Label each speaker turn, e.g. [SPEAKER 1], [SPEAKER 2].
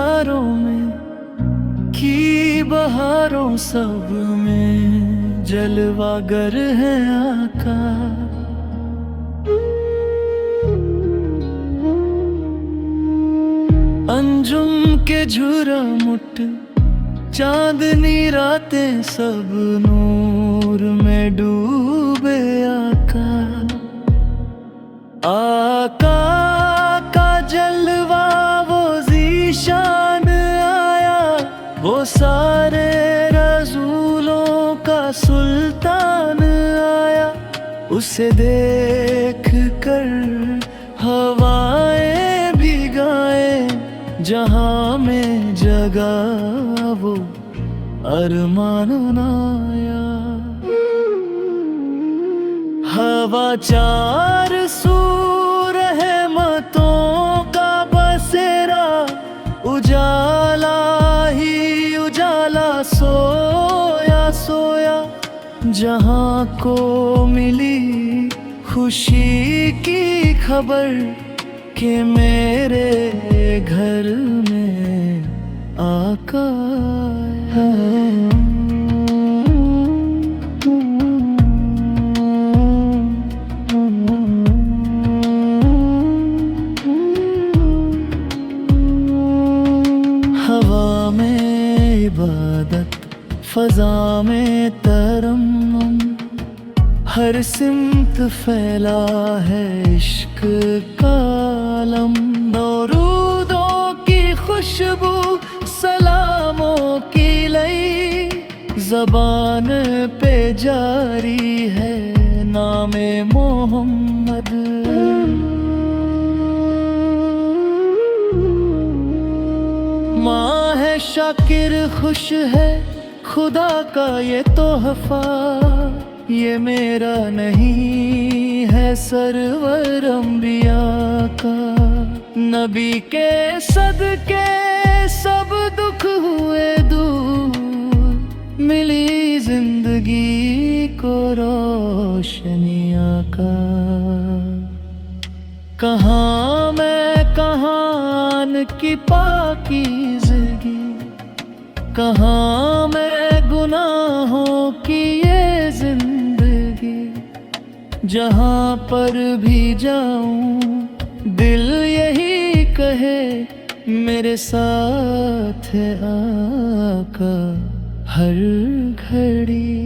[SPEAKER 1] नजारों में की बहारों सब में जलवागर है आका। अंजुम के झुरा मुट चांदनी रातें सब नूर में डूबे आका। आका का जलवा वो ज़ीशान आया, वो सारे रसूलों का सुल्तान आया। उसे देख कर हवाएं भी गाएं, जहां में जगा वो अरमान आया। हवा चार सू रहमतों का बसेरा, उजाला ही उजाला सोया सोया। जहां को मिली खुशी की खबर कि मेरे घर में आका है। हवा में इबादत, फजा में तरन्नुम, हर सिमत फैला है इश्क का आलम। दरूदों की खुशबू, सलामों की लई, ज़बान पे जारी है नामे मोहम्मद। माँ है शाकिर, खुश है खुदा का ये तोहफा। ये मेरा नहीं है सरवर अंबिया का। नबी के सदके सब दुख हुए दूर, मिली जिंदगी को रोशनी आका। कहाँ मैं कहाँ की पाकीज़गी, कहाँ मैं गुनाहों की ये जिंदगी। जहाँ पर भी जाऊं दिल यही कहे, मेरे साथ है आका हर घड़ी।